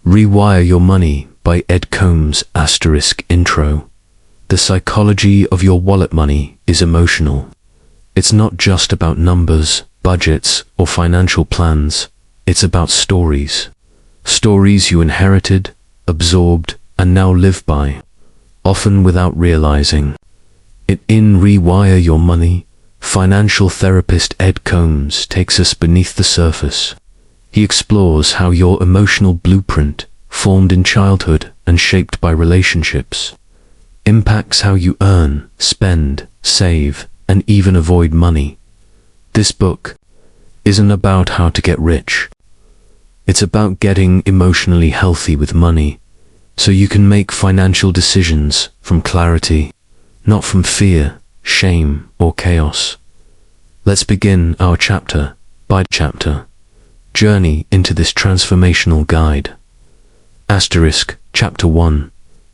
Rewire Your Money by Ed Coambs * intro. The psychology of your wallet money is emotional. It's not just about numbers, budgets, or financial plans. It's about stories. Stories you inherited, absorbed, and now live by, often without realizing it. In Rewire Your Money, financial therapist Ed Coambs takes us beneath the surface. He explores how your emotional blueprint, formed in childhood and shaped by relationships, impacts how you earn, spend, save, and even avoid money. This book isn't about how to get rich. It's about getting emotionally healthy with money, so you can make financial decisions from clarity, not from fear, shame, or chaos. Let's begin our chapter by chapter journey into this transformational guide. Chapter 1.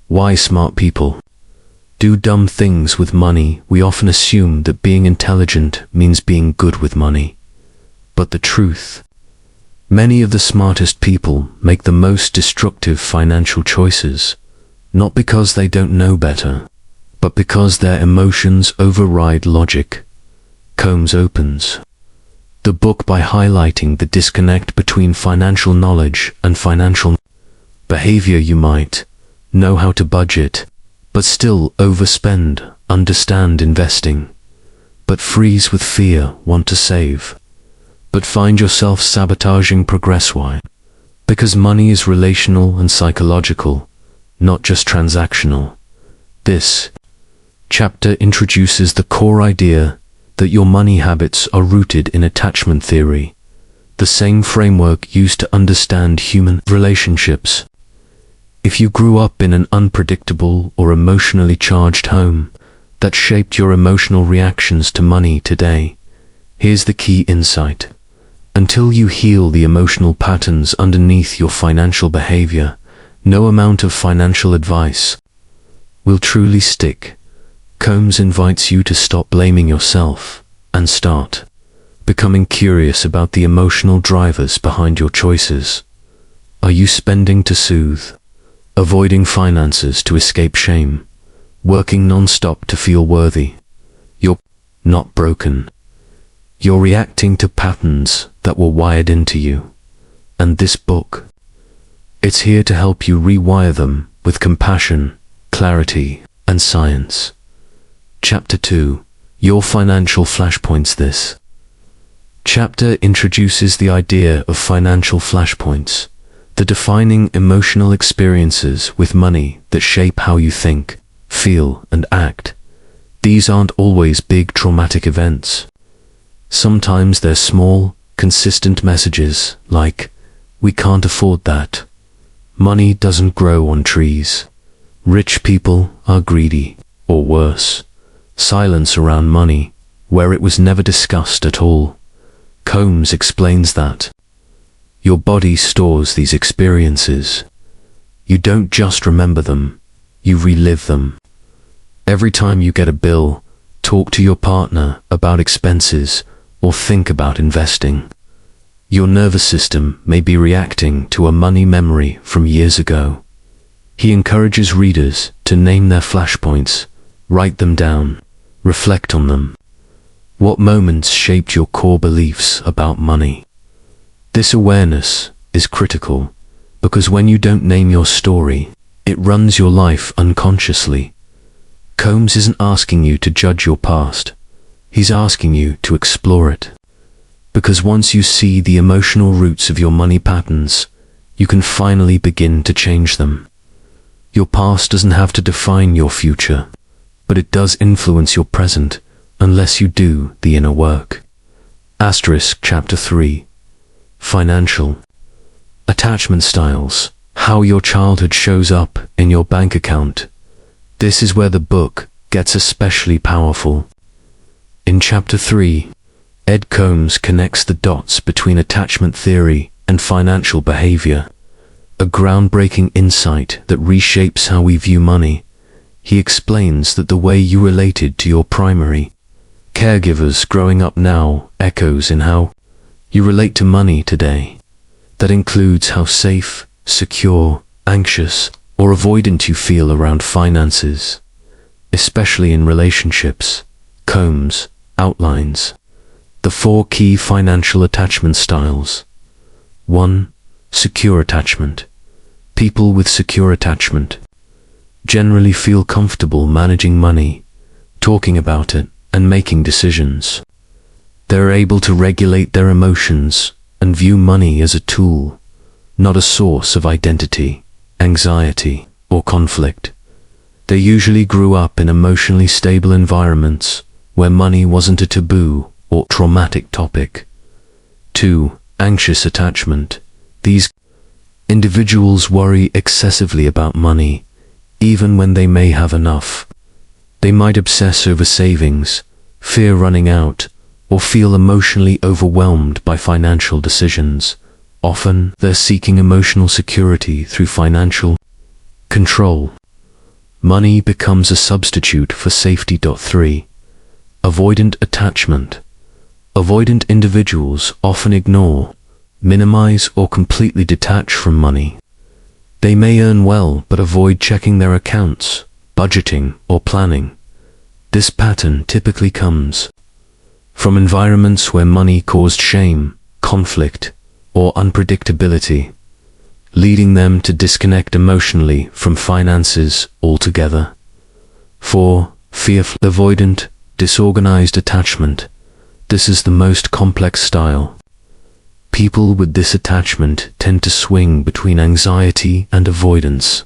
Why smart people do dumb things with money. We often assume that being intelligent means being good with money. But the truth, many of the smartest people make the most destructive financial choices, not because they don't know better, but because their emotions override logic. Coambs opens the book by highlighting the disconnect between financial knowledge and financial behavior. You might know how to budget, but still overspend, understand investing, but freeze with fear, want to save, but find yourself sabotaging progress. Why? Because money is relational and psychological, not just transactional. This chapter introduces the core idea that your money habits are rooted in attachment theory, the same framework used to understand human relationships. If you grew up in an unpredictable or emotionally charged home that shaped your emotional reactions to money today, here's the key insight. Until you heal the emotional patterns underneath your financial behavior, no amount of financial advice will truly stick. Coambs invites you to stop blaming yourself and start becoming curious about the emotional drivers behind your choices. Are you spending to soothe, avoiding finances to escape shame, working non-stop to feel worthy? You're not broken. You're reacting to patterns that were wired into you. And this book, it's here to help you rewire them with compassion, clarity, and science. Chapter 2. Your financial flashpoints. This chapter introduces the idea of financial flashpoints, the defining emotional experiences with money that shape how you think, feel, and act. These aren't always big traumatic events. Sometimes they're small, consistent messages like, "We can't afford that. Money doesn't grow on trees. Rich people are greedy," or worse, silence around money, where it was never discussed at all. Coambs explains that your body stores these experiences. You don't just remember them, you relive them. Every time you get a bill, talk to your partner about expenses, or think about investing, your nervous system may be reacting to a money memory from years ago. He encourages readers to name their flashpoints, write them down, reflect on them. What moments shaped your core beliefs about money? This awareness is critical, because when you don't name your story, it runs your life unconsciously. Coambs isn't asking you to judge your past. He's asking you to explore it. Because once you see the emotional roots of your money patterns, you can finally begin to change them. Your past doesn't have to define your future, but it does influence your present unless you do the inner work. Chapter 3. Financial attachment styles, how your childhood shows up in your bank account. This is where the book gets especially powerful. In Chapter 3, Ed Coambs connects the dots between attachment theory and financial behavior, a groundbreaking insight that reshapes how we view money. He explains that the way you related to your primary caregivers growing up now echoes in how you relate to money today. That includes how safe, secure, anxious, or avoidant you feel around finances, especially in relationships. Coambs outlines the 4 key financial attachment styles. 1. Secure attachment. People with secure attachment generally feel comfortable managing money, talking about it, and making decisions. They're able to regulate their emotions and view money as a tool, not a source of identity, anxiety, or conflict. They usually grew up in emotionally stable environments where money wasn't a taboo or traumatic topic. 2. Anxious attachment. These individuals worry excessively about money, even when they may have enough. They might obsess over savings, fear running out, or feel emotionally overwhelmed by financial decisions. Often, they're seeking emotional security through financial control. Money becomes a substitute for safety. 3. Avoidant attachment. Avoidant individuals often ignore, minimize, or completely detach from money. They may earn well but avoid checking their accounts, budgeting, or planning. This pattern typically comes from environments where money caused shame, conflict, or unpredictability, leading them to disconnect emotionally from finances altogether. 4. Fearful avoidant, disorganized attachment. This is the most complex style. People with this attachment tend to swing between anxiety and avoidance,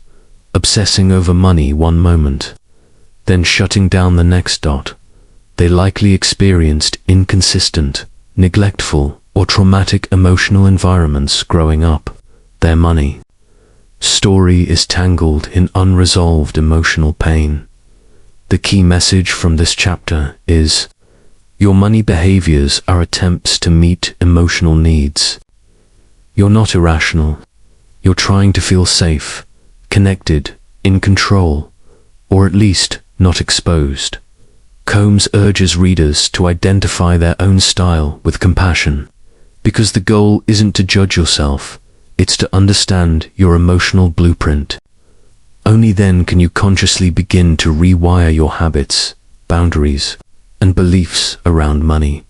obsessing over money one moment, then shutting down the next. They likely experienced inconsistent, neglectful, or traumatic emotional environments growing up. Their money story is tangled in unresolved emotional pain. The key message from this chapter is: your money behaviors are attempts to meet emotional needs. You're not irrational. You're trying to feel safe, connected, in control, or at least not exposed. Coambs urges readers to identify their own style with compassion, because the goal isn't to judge yourself, it's to understand your emotional blueprint. Only then can you consciously begin to rewire your habits, boundaries, and beliefs around money.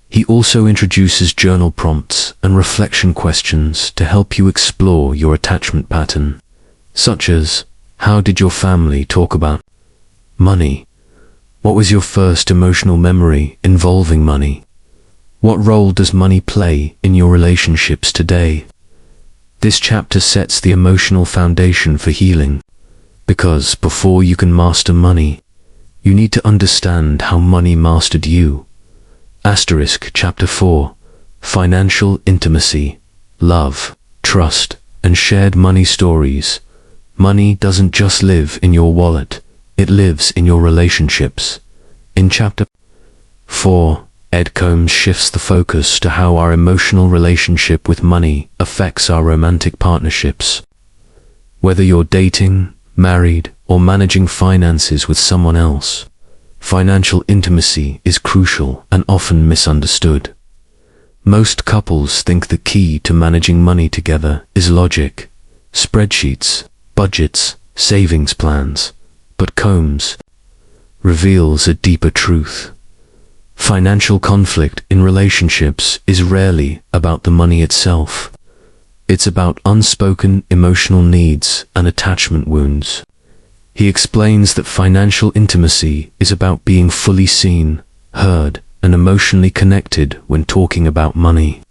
He also introduces journal prompts and reflection questions to help you explore your attachment pattern, such as: how did your family talk about money? What was your first emotional memory involving money? What role does money play in your relationships today? This chapter sets the emotional foundation for healing, because before you can master money, you need to understand how money mastered you. Chapter 4. Financial intimacy, love, trust, and shared money stories. Money doesn't just live in your wallet, it lives in your relationships. In Chapter 4, Ed Coambs shifts the focus to how our emotional relationship with money affects our romantic partnerships. Whether you're dating, married, or managing finances with someone else, financial intimacy is crucial and often misunderstood. Most couples think the key to managing money together is logic, spreadsheets, budgets, savings plans, but Coambs reveals a deeper truth. Financial conflict in relationships is rarely about the money itself. It's about unspoken emotional needs and attachment wounds. He explains that financial intimacy is about being fully seen, heard, and emotionally connected when talking about money.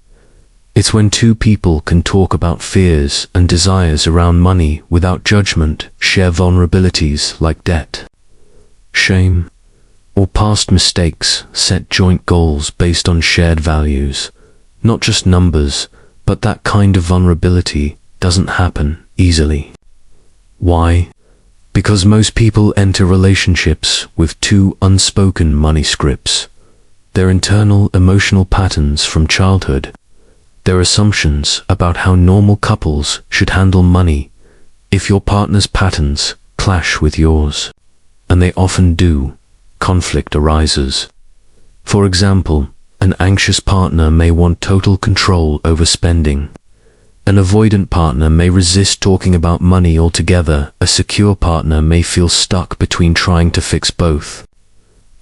It's when two people can talk about fears and desires around money without judgment, share vulnerabilities like debt, shame, or past mistakes, set joint goals based on shared values. Not just numbers, but that kind of vulnerability doesn't happen easily. Why? Because most people enter relationships with two unspoken money scripts: their internal emotional patterns from childhood, their assumptions about how normal couples should handle money. If your partner's patterns clash with yours, and they often do, conflict arises. For example, an anxious partner may want total control over spending, An avoidant partner may resist talking about money altogether. A secure partner may feel stuck between trying to fix both.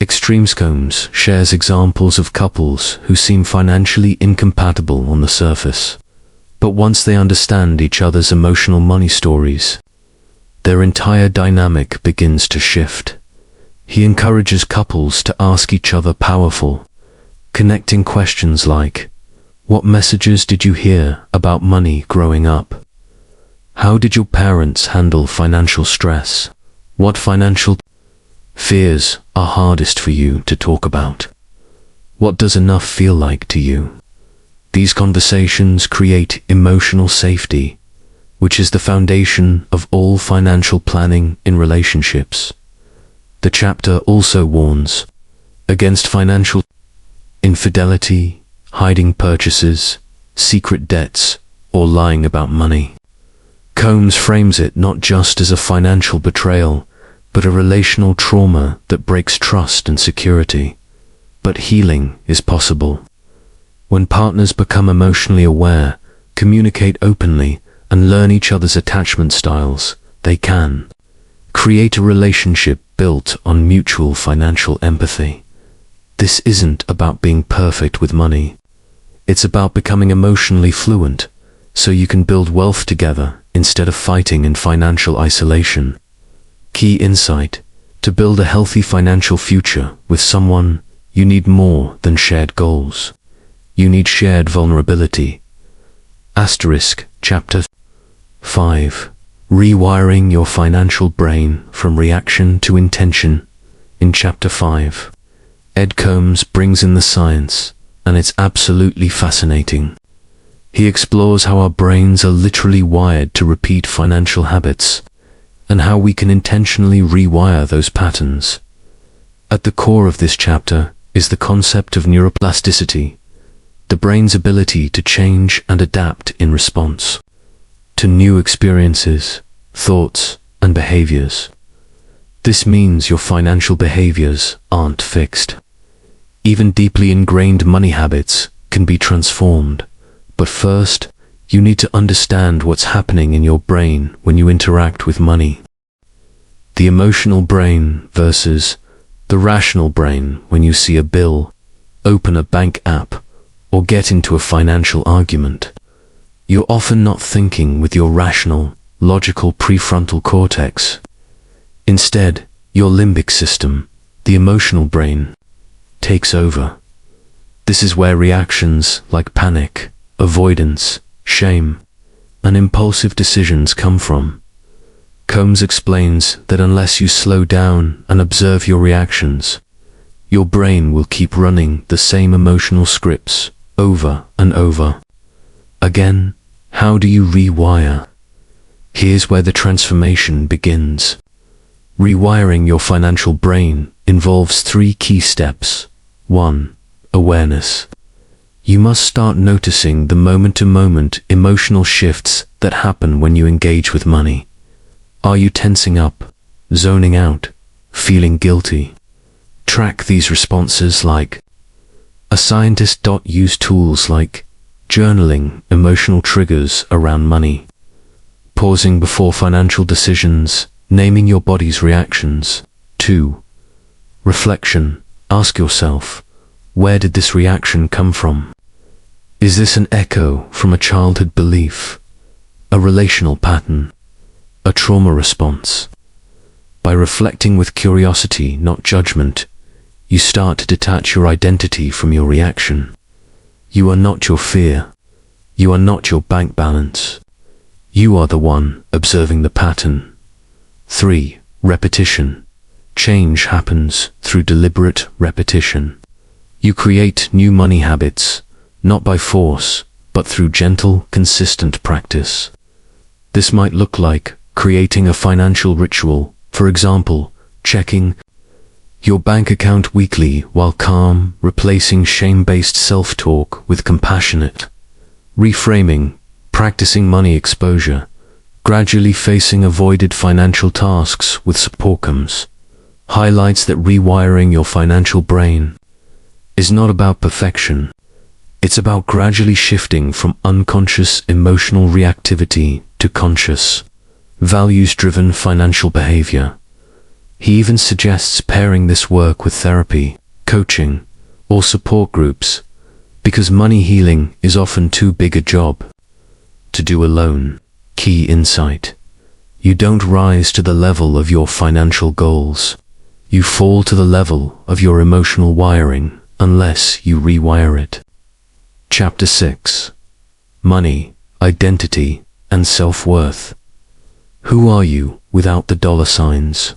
Ed Coambs shares examples of couples who seem financially incompatible on the surface, but once they understand each other's emotional money stories, their entire dynamic begins to shift. He encourages couples to ask each other powerful, connecting questions like, what messages did you hear about money growing up? How did your parents handle financial stress? What financial fears are hardest for you to talk about? What does enough feel like to you? These conversations create emotional safety, which is the foundation of all financial planning in relationships. The chapter also warns against financial infidelity, hiding purchases, secret debts, or lying about money. Combs frames it not just as a financial betrayal, but a relational trauma that breaks trust and security. But healing is possible. When partners become emotionally aware, communicate openly, and learn each other's attachment styles, they can create a relationship built on mutual financial empathy. This isn't about being perfect with money. It's about becoming emotionally fluent, so you can build wealth together instead of fighting in financial isolation. Key insight: to build a healthy financial future with someone, you need more than shared goals. You need shared vulnerability. Chapter 5. Rewiring your financial brain from reaction to intention. In Chapter 5, Ed Coambs brings in the science, and it's absolutely fascinating. He explores how our brains are literally wired to repeat financial habits, and how we can intentionally rewire those patterns. At the core of this chapter is the concept of neuroplasticity, the brain's ability to change and adapt in response to new experiences, thoughts, and behaviors. This means your financial behaviors aren't fixed. Even deeply ingrained money habits can be transformed, but first, you need to understand what's happening in your brain when you interact with money. The emotional brain versus the rational brain. When you see a bill, open a bank app, or get into a financial argument, you're often not thinking with your rational, logical prefrontal cortex. Instead, your limbic system, the emotional brain, takes over. This is where reactions like panic, avoidance, shame, and impulsive decisions come from. Combs explains that unless you slow down and observe your reactions, your brain will keep running the same emotional scripts over and over. Again, how do you rewire? Here's where the transformation begins. Rewiring your financial brain involves 3 key steps. 1. Awareness. You must start noticing the moment-to-moment emotional shifts that happen when you engage with money. Are you tensing up, zoning out, feeling guilty? Track these responses like a scientist. Use tools like journaling emotional triggers around money, pausing before financial decisions, naming your body's reactions. 2. Reflection. Ask yourself, where did this reaction come from? Is this an echo from a childhood belief, a relational pattern, a trauma response? By reflecting with curiosity, not judgment, you start to detach your identity from your reaction. You are not your fear. You are not your bank balance. You are the one observing the pattern. 3. Repetition. Change happens through deliberate repetition. You create new money habits, not by force, but through gentle, consistent practice. This might look like creating a financial ritual, for example, checking your bank account weekly while calm, replacing shame-based self-talk with compassionate reframing, practicing money exposure, gradually facing avoided financial tasks with support. Combs highlights that rewiring your financial brain is not about perfection. It's about gradually shifting from unconscious emotional reactivity to conscious, values-driven financial behavior. He even suggests pairing this work with therapy, coaching, or support groups, because money healing is often too big a job to do alone. Key insight: you don't rise to the level of your financial goals. You fall to the level of your emotional wiring unless you rewire it. Chapter 6. Money, Identity, and Self-Worth. Who are you without the dollar signs?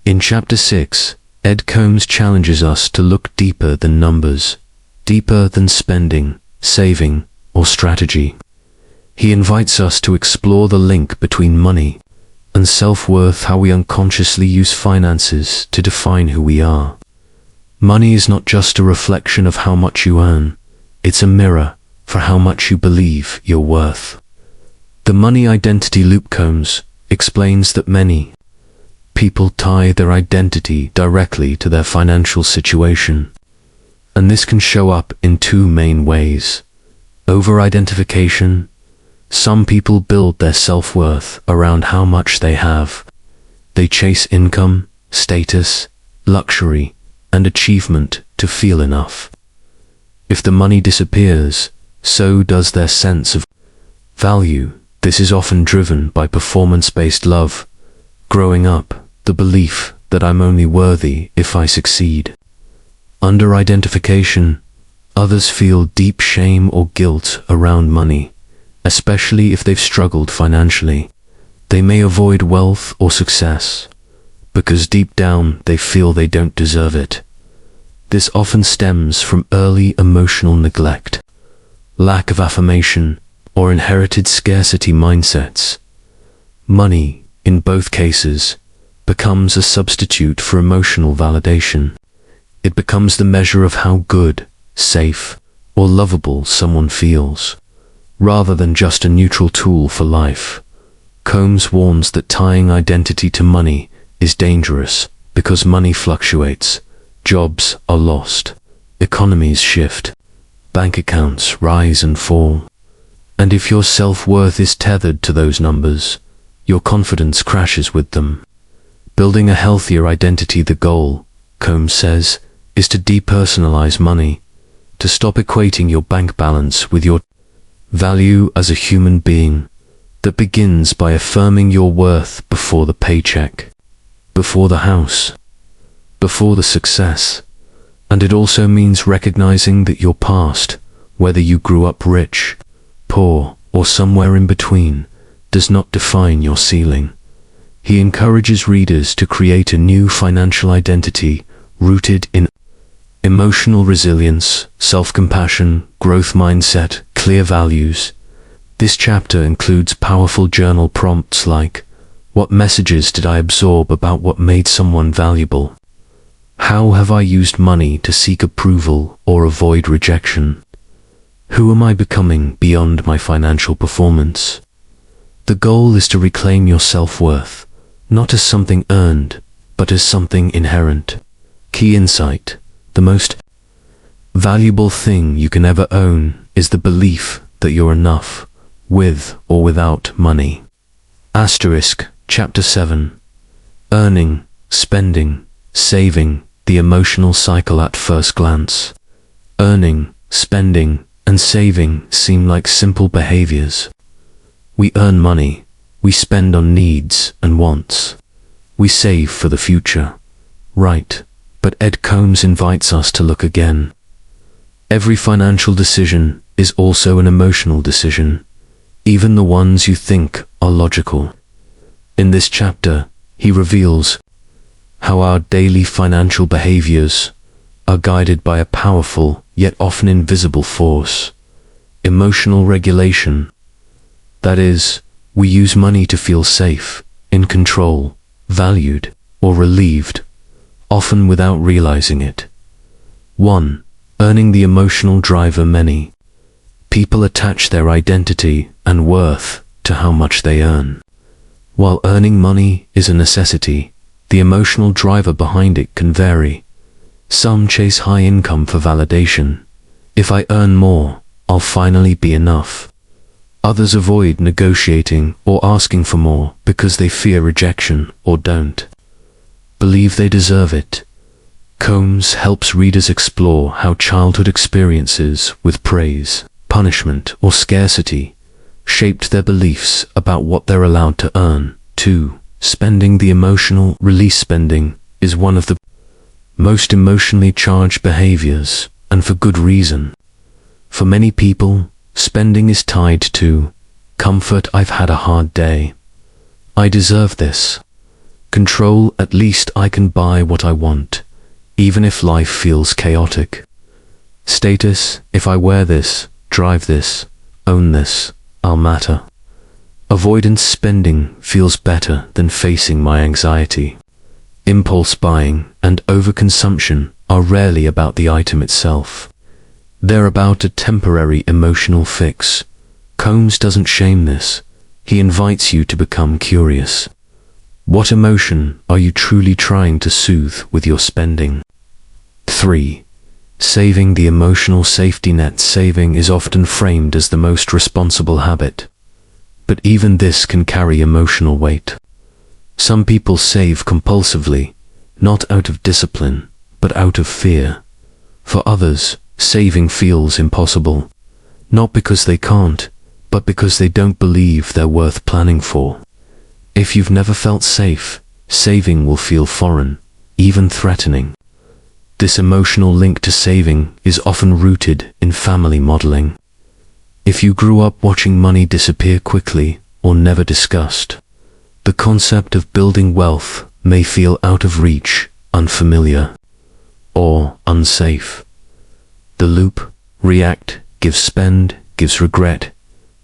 In Chapter 6, Ed Coambs challenges us to look deeper than numbers, deeper than spending, saving, or strategy. He invites us to explore the link between money and self-worth, how we unconsciously use finances to define who we are. Money is not just a reflection of how much you earn, it's a mirror for how much you believe you're worth. The Money Identity Loop. Coambs explains that many people tie their identity directly to their financial situation, and this can show up in two main ways. Over-identification. Some people build their self-worth around how much they have. They chase income, status, luxury, and achievement to feel enough. If the money disappears, so does their sense of value. This is often driven by performance-based love. Growing up, the belief that I'm only worthy if I succeed. Under-identification. Others feel deep shame or guilt around money, especially if they've struggled financially. They may avoid wealth or success because deep down they feel they don't deserve it. This often stems from early emotional neglect, lack of affirmation, or inherited scarcity mindsets. Money, in both cases, becomes a substitute for emotional validation. It becomes the measure of how good, safe, or lovable someone feels, rather than just a neutral tool for life. Coambs warns that tying identity to money is dangerous because money fluctuates, jobs are lost, economies shift, bank accounts rise and fall. And if your self-worth is tethered to those numbers, your confidence crashes with them. Building a healthier identity. The goal, Coambs says, is to depersonalize money, to stop equating your bank balance with your value as a human being. That begins by affirming your worth before the paycheck, before the house, before the success. And it also means recognizing that your past, whether you grew up rich, poor, or somewhere in between, does not define your ceiling. He encourages readers to create a new financial identity rooted in emotional resilience, self-compassion, growth mindset, clear values. This chapter includes powerful journal prompts like, what messages did I absorb about what made someone valuable? How have I used money to seek approval or avoid rejection? Who am I becoming beyond my financial performance? The goal is to reclaim your self-worth, not as something earned, but as something inherent. Key insight: the most valuable thing you can ever own is the belief that you're enough, with or without money. Chapter 7. Earning, Spending, Saving, the Emotional Cycle. At first glance, earning, spending, and saving seem like simple behaviors. We earn money, we spend on needs and wants. We save for the future. Right, but Ed Coambs invites us to look again. Every financial decision is also an emotional decision, even the ones you think are logical. In this chapter, he reveals how our daily financial behaviors are guided by a powerful yet often invisible force: emotional regulation. That is, we use money to feel safe, in control, valued, or relieved, often without realizing it. 1. Earning, the emotional driver. Many people attach their identity and worth to how much they earn. While earning money is a necessity, the emotional driver behind it can vary. Some chase high income for validation, If I earn more, I'll finally be enough. Others avoid negotiating or asking for more because they fear rejection or don't believe they deserve it. Coambs helps readers explore how childhood experiences with praise, punishment, or scarcity shaped their beliefs about what they're allowed to earn. 2. Spending the emotional release. Spending is one of the most emotionally charged behaviors, and for good reason. For many people, spending is tied to comfort. I've had a hard day. I deserve this. Control. At least I can buy what I want, even if life feels chaotic. Status. If I wear this, drive this, own this, I'll matter. Avoidance. Spending feels better than facing my anxiety. Impulse buying and overconsumption are rarely about the item itself. They're about a temporary emotional fix. Coambs doesn't shame this. He invites you to become curious. What emotion are you truly trying to soothe with your spending? 3. Saving the emotional safety net. Saving is often framed as the most responsible habit, but even this can carry emotional weight. Some people save compulsively, not out of discipline, but out of fear. For others, saving feels impossible, not because they can't, but because they don't believe they're worth planning for. If you've never felt safe, saving will feel foreign, even threatening. This emotional link to saving is often rooted in family modeling. If you grew up watching money disappear quickly or never discussed, the concept of building wealth may feel out of reach, unfamiliar, or unsafe. The loop, react, gives spend, gives regret,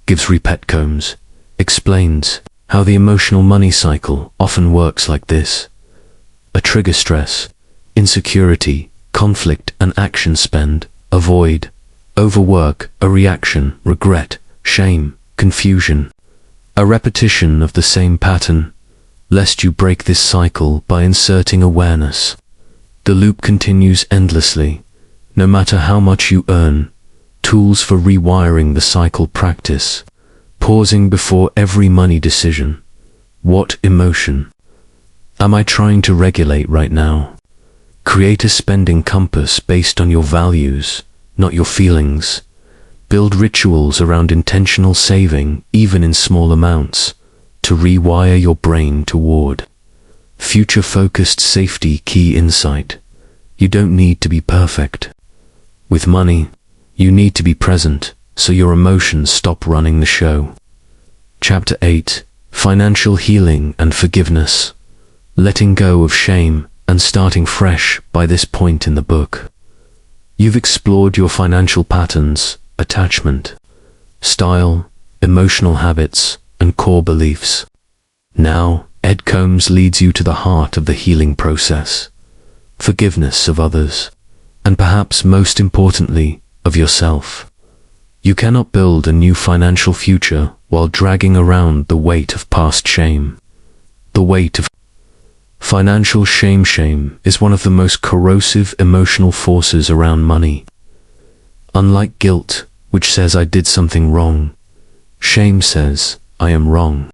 gives repeat. Coambs explains how the emotional money cycle often works like this. A trigger: stress, insecurity, conflict, and action. Spend, avoid, overwork, a reaction: regret, shame, confusion. A repetition of the same pattern, lest you break this cycle by inserting awareness. The loop continues endlessly, no matter how much you earn. Tools for rewiring the cycle: practice pausing before every money decision. What emotion am I trying to regulate right now? Create a spending compass based on your values, not your feelings. Build rituals around intentional saving, even in small amounts, to rewire your brain toward future-focused safety. Key insight: you don't need to be perfect. With money, you need to be present, so your emotions stop running the show. Chapter 8: Financial Healing and Forgiveness. Letting go of shame and starting fresh. By this point in the book, you've explored your financial patterns, attachment, style, emotional habits, and core beliefs. Now, Ed Coambs leads you to the heart of the healing process: forgiveness of others, and perhaps most importantly, of yourself. You cannot build a new financial future while dragging around the weight of past shame. The weight of financial shame. Shame is one of the most corrosive emotional forces around money. Unlike guilt, which says I did something wrong, shame says I am wrong.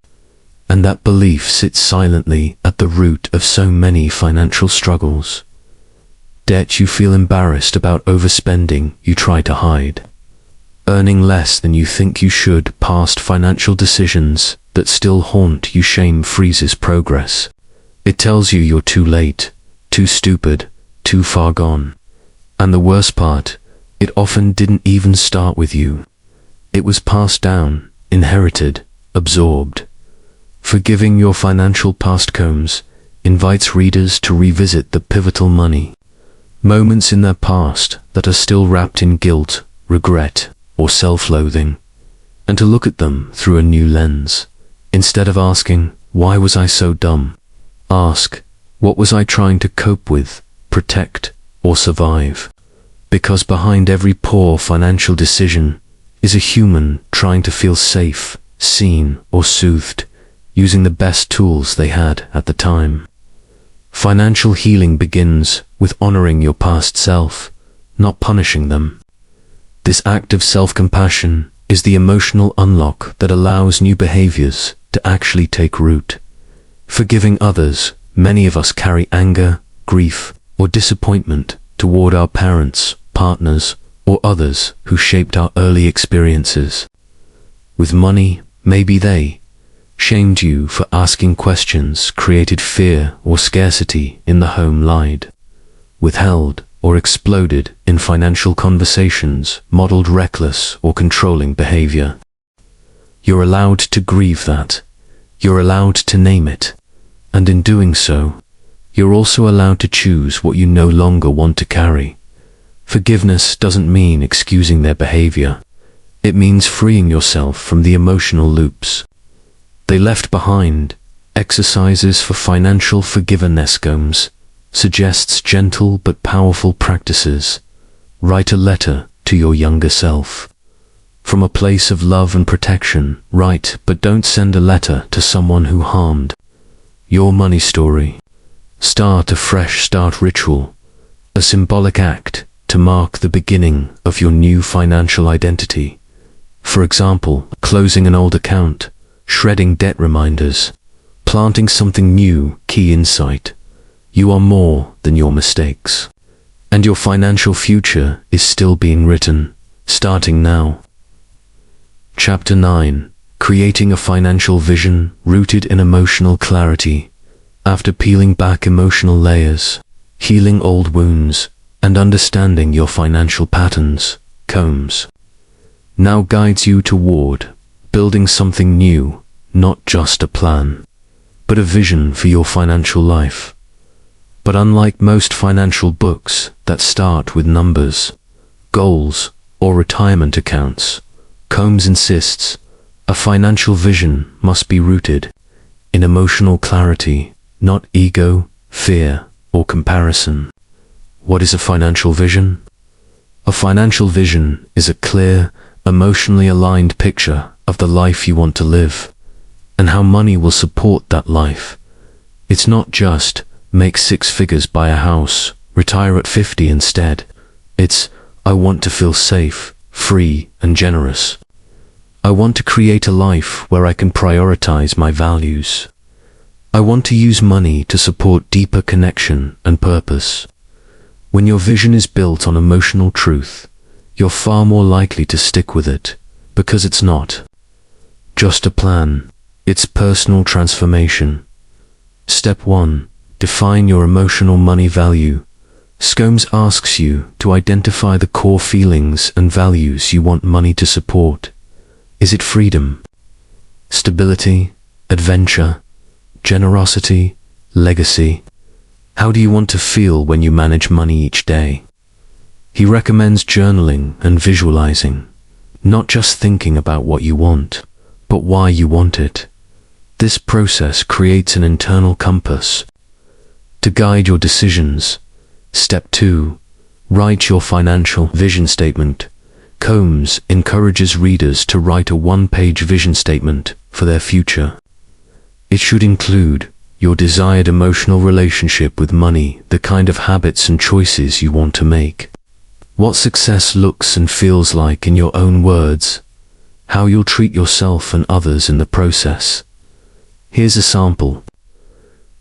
And that belief sits silently at the root of so many financial struggles. Debt you feel embarrassed about, overspending you try to hide, earning less than you think you should, past financial decisions that still haunt you. Shame freezes progress. It tells you you're too late, too stupid, too far gone. And the worst part, it often didn't even start with you. It was passed down, inherited, absorbed. Forgiving your financial past. Coambs invites readers to revisit the pivotal money moments in their past that are still wrapped in guilt, regret, or self-loathing, and to look at them through a new lens. Instead of asking, "Why was I so dumb?" ask, "What was I trying to cope with, protect, or survive?" Because behind every poor financial decision is a human trying to feel safe, seen, or soothed, using the best tools they had at the time. Financial healing begins with honoring your past self, not punishing them. This act of self-compassion is the emotional unlock that allows new behaviors to actually take root. Forgiving others, many of us carry anger, grief, or disappointment toward our parents, partners, or others who shaped our early experiences. With money, maybe they shamed you for asking questions, created fear or scarcity in the home, lied, withheld, or exploded in financial conversations, modeled reckless or controlling behavior. You're allowed to grieve that. You're allowed to name it. And in doing so, you're also allowed to choose what you no longer want to carry. Forgiveness doesn't mean excusing their behavior. It means freeing yourself from the emotional loops they left behind. Exercises for financial forgiveness. Coambs suggests gentle but powerful practices. Write a letter to your younger self. From a place of love and protection, write, but don't send a letter to someone who harmed your money story. Start a fresh start ritual, a symbolic act to mark the beginning of your new financial identity. For example, closing an old account, shredding debt reminders, planting something new. Key insight: you are more than your mistakes, and your financial future is still being written, starting now. Chapter 9: Creating a financial vision rooted in emotional clarity. After peeling back emotional layers, healing old wounds, and understanding your financial patterns, Coambs now guides you toward building something new, not just a plan, but a vision for your financial life. But unlike most financial books that start with numbers, goals, or retirement accounts, Coambs insists a financial vision must be rooted in emotional clarity, not ego, fear, or comparison. What is a financial vision? A financial vision is a clear, emotionally aligned picture of the life you want to live, and how money will support that life. It's not just make 6 figures, buy a house, retire at 50 instead. It's, I want to feel safe, free, and generous. I want to create a life where I can prioritize my values. I want to use money to support deeper connection and purpose. When your vision is built on emotional truth, you're far more likely to stick with it, because it's not just a plan, it's personal transformation. Step 1. Define your emotional money value. Coambs asks you to identify the core feelings and values you want money to support. Is it freedom, stability, adventure, generosity, legacy? How do you want to feel when you manage money each day? He recommends journaling and visualizing, not just thinking about what you want, but why you want it. This process creates an internal compass to guide your decisions. Step 2. Write your financial vision statement. Coambs encourages readers to write a 1-page vision statement for their future. It should include your desired emotional relationship with money, the kind of habits and choices you want to make, what success looks and feels like in your own words, how you'll treat yourself and others in the process. Here's a sample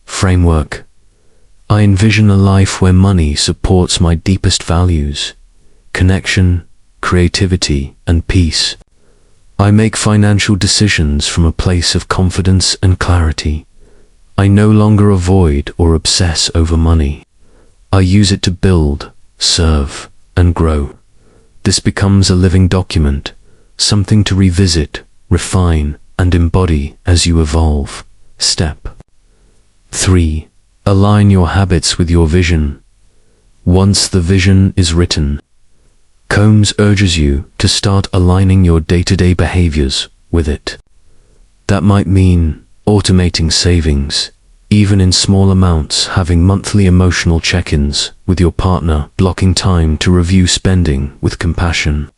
framework. I envision a life where money supports my deepest values: connection, creativity, and peace. I make financial decisions from a place of confidence and clarity. I no longer avoid or obsess over money. I use it to build, serve, and grow. This becomes a living document, something to revisit, refine, and embody as you evolve. Step 3. Align your habits with your vision. Once the vision is written, Coambs urges you to start aligning your day-to-day behaviors with it. That might mean automating savings, even in small amounts, having monthly emotional check-ins with your partner, blocking time to review spending with compassion,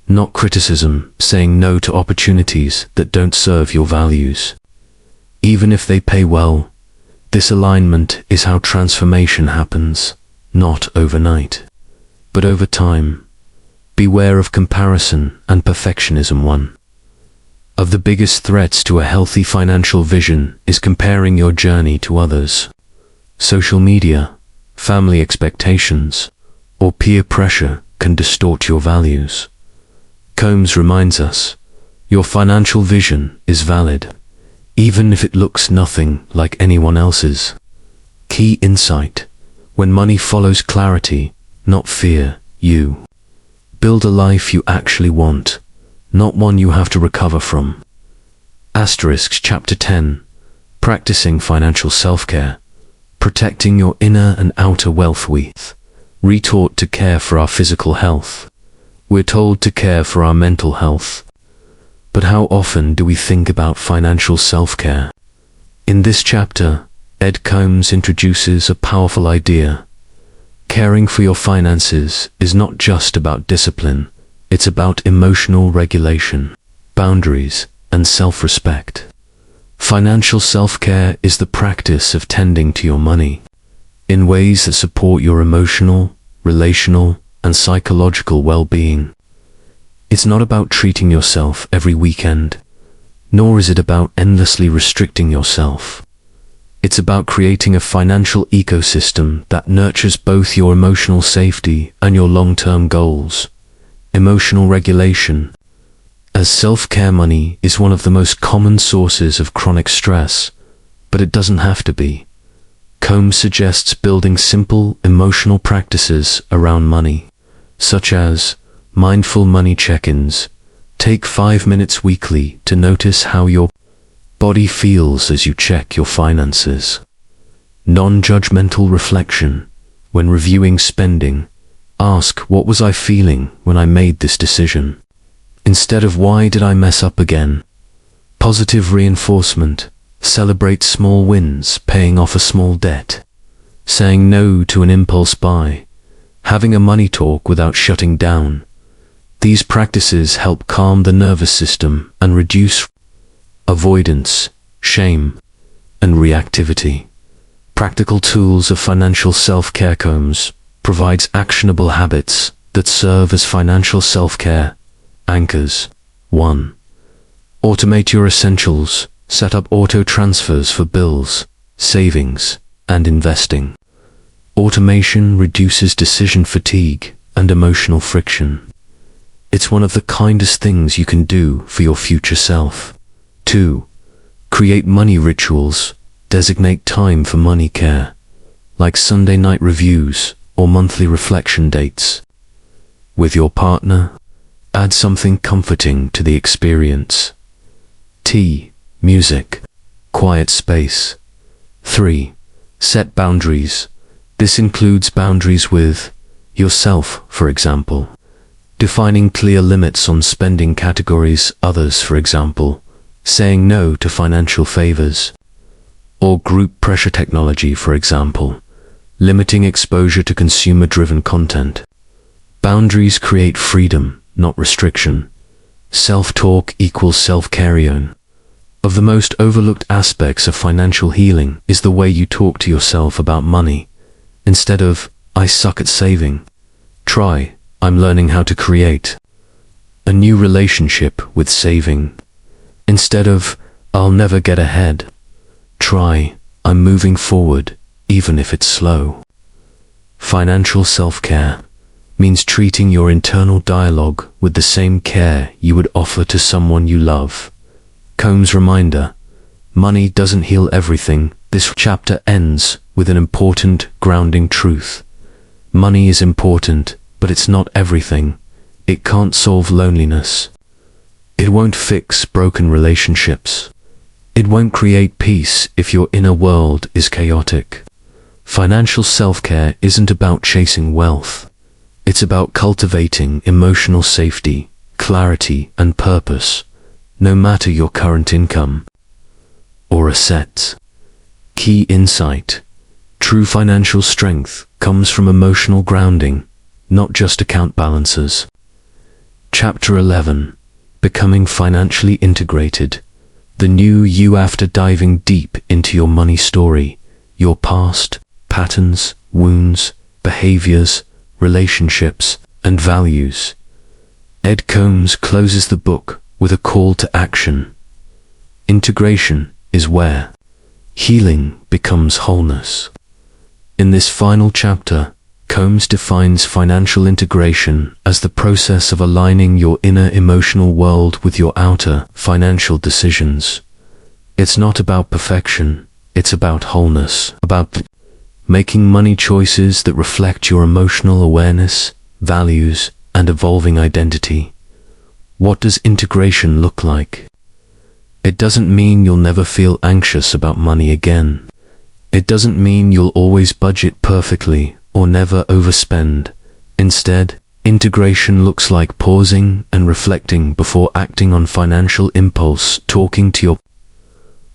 not criticism, saying no to opportunities that don't serve your values, even if they pay well. This alignment is how transformation happens, not overnight, but over time. Beware of comparison and perfectionism. One of the biggest threats to a healthy financial vision is comparing your journey to others. Social media, family expectations, or peer pressure can distort your values. Coambs reminds us, your financial vision is valid, even if it looks nothing like anyone else's. Key insight: when money follows clarity, not fear, you build a life you actually want, not one you have to recover from. Chapter 10. Practicing financial self-care. Protecting your inner and outer wealth. We're retaught to care for our physical health. We're told to care for our mental health. But how often do we think about financial self-care? In this chapter, Ed Coambs introduces a powerful idea. Caring for your finances is not just about discipline, it's about emotional regulation, boundaries, and self-respect. Financial self-care is the practice of tending to your money in ways that support your emotional, relational, and psychological well-being. It's not about treating yourself every weekend, nor is it about endlessly restricting yourself. It's about creating a financial ecosystem that nurtures both your emotional safety and your long-term goals. Emotional regulation. As self-care, money is one of the most common sources of chronic stress, but it doesn't have to be. Coambs suggests building simple emotional practices around money, such as mindful money check-ins. Take 5 minutes weekly to notice how your body feels as you check your finances. Non-judgmental reflection. When reviewing spending, ask, what was I feeling when I made this decision? Instead of, why did I mess up again? Positive reinforcement. Celebrate small wins, paying off a small debt, saying no to an impulse buy, having a money talk without shutting down. These practices help calm the nervous system and reduce avoidance, shame, and reactivity. Practical tools of financial self-care. Coambs provides actionable habits that serve as financial self-care anchors. 1. Automate your essentials. Set up auto transfers for bills, savings, and investing. Automation reduces decision fatigue and emotional friction. It's one of the kindest things you can do for your future self. 2. Create money rituals. Designate time for money care, like Sunday night reviews or monthly reflection dates. With your partner, add something comforting to the experience. Music, quiet space. 3. Set boundaries. This includes boundaries with yourself, for example. Defining clear limits on spending categories. Others, for example. Saying no to financial favors. Or group pressure. Technology, for example. Limiting exposure to consumer-driven content. Boundaries create freedom, not restriction. Self-talk equals self-care. Of the most overlooked aspects of financial healing is the way you talk to yourself about money. Instead of, I suck at saving, try, I'm learning how to create a new relationship with saving. Instead of, I'll never get ahead, try, I'm moving forward, even if it's slow. Financial self-care means treating your internal dialogue with the same care you would offer to someone you love. Coambs' reminder: money doesn't heal everything. This chapter ends with an important grounding truth. Money is important, but it's not everything. It can't solve loneliness. It won't fix broken relationships. It won't create peace if your inner world is chaotic. Financial self-care isn't about chasing wealth. It's about cultivating emotional safety, clarity, and purpose, no matter your current income or assets. Key insight: true financial strength comes from emotional grounding, not just account balances. Chapter 11. Becoming financially integrated. The new you. After diving deep into your money story, your past, patterns, wounds, behaviors, relationships, and values, Ed Coambs closes the book with a call to action. Integration is where healing becomes wholeness. In this final chapter, Coambs defines financial integration as the process of aligning your inner emotional world with your outer financial decisions. It's not about perfection, it's about wholeness, about making money choices that reflect your emotional awareness, values, and evolving identity. What does integration look like? It doesn't mean you'll never feel anxious about money again. It doesn't mean you'll always budget perfectly or never overspend. Instead, integration looks like pausing and reflecting before acting on financial impulse, talking to your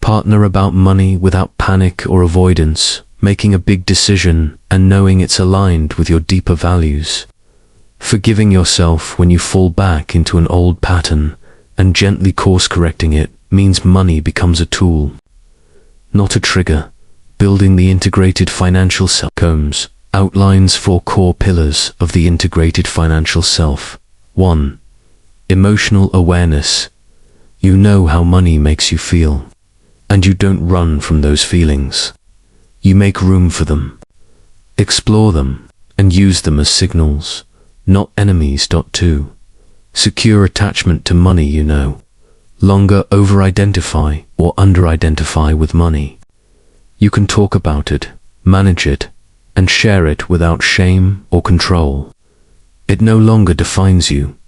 partner about money without panic or avoidance, making a big decision and knowing it's aligned with your deeper values. Forgiving yourself when you fall back into an old pattern and gently course-correcting it means money becomes a tool, not a trigger. Building the integrated financial self. Coambs outlines 4 core pillars of the integrated financial self. 1. Emotional awareness. You know how money makes you feel, and you don't run from those feelings. You make room for them, explore them, and use them as signals, not enemies. 2. Secure attachment to money. You no longer over-identify or under-identify with money. You can talk about it, manage it, and share it without shame or control. It no longer defines you,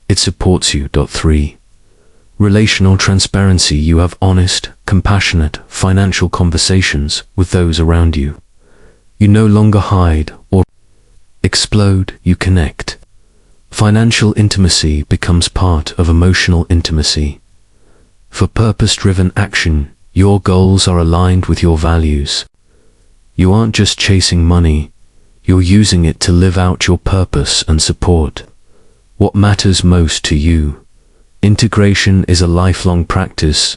it supports you. 3. Relational transparency. You have honest, compassionate, financial conversations with those around you. You no longer hide or explode, you connect. Financial intimacy becomes part of emotional intimacy. For purpose-driven action, your goals are aligned with your values. You aren't just chasing money, you're using it to live out your purpose and support what matters most to you. Integration is a lifelong practice.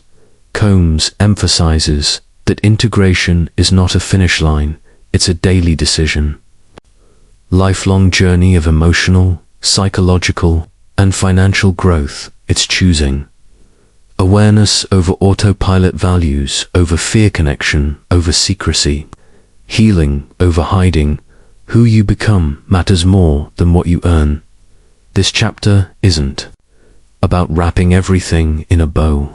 Coambs emphasizes that integration is not a finish line, it's a daily decision. Lifelong journey of emotional, psychological, and financial growth. It's choosing awareness over autopilot, values over fear, connection over secrecy, healing over hiding. Who you become matters more than what you earn. This chapter isn't about wrapping everything in a bow.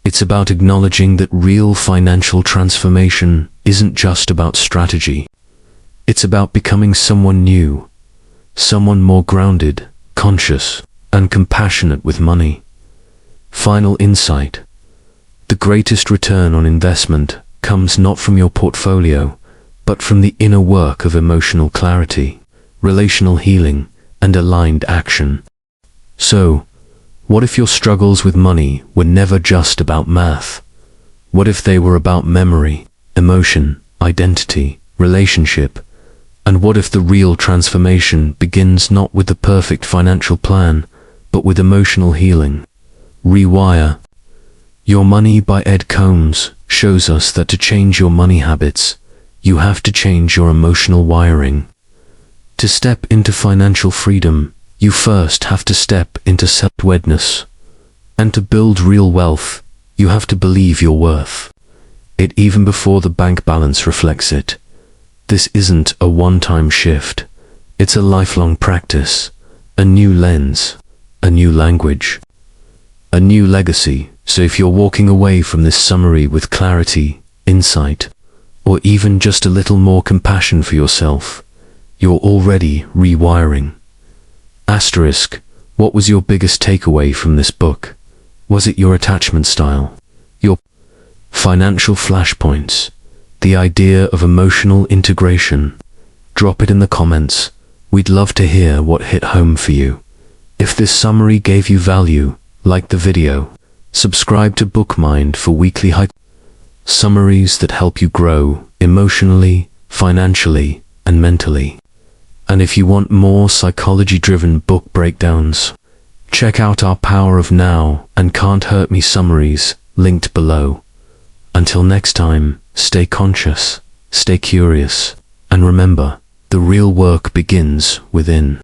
It's about acknowledging that real financial transformation isn't just about strategy. It's about becoming someone new, someone more grounded, conscious, and compassionate with money. Final insight. The greatest return on investment comes not from your portfolio, but from the inner work of emotional clarity, relational healing, and aligned action. So, what if your struggles with money were never just about math? What if they were about memory, emotion, identity, relationship? And what if the real transformation begins not with the perfect financial plan, but with emotional healing? Rewire Your Money by Ed Coambs shows us that to change your money habits, you have to change your emotional wiring. To step into financial freedom, you first have to step into self-awareness. And to build real wealth, you have to believe your worth. It even before the bank balance reflects it. This isn't a one-time shift. It's a lifelong practice, a new lens, a new language, a new legacy. So if you're walking away from this summary with clarity, insight, or even just a little more compassion for yourself, you're already rewiring. Asterisk, what was your biggest takeaway from this book? Was it your attachment style? Your financial flashpoints? The idea of emotional integration? Drop it in the comments. We'd love to hear what hit home for you. If this summary gave you value, like the video. Subscribe to BookMind for weekly summaries that help you grow emotionally, financially, and mentally. And if you want more psychology-driven book breakdowns, check out our Power of Now and Can't Hurt Me summaries, linked below. Until next time, stay conscious, stay curious, and remember, the real work begins within.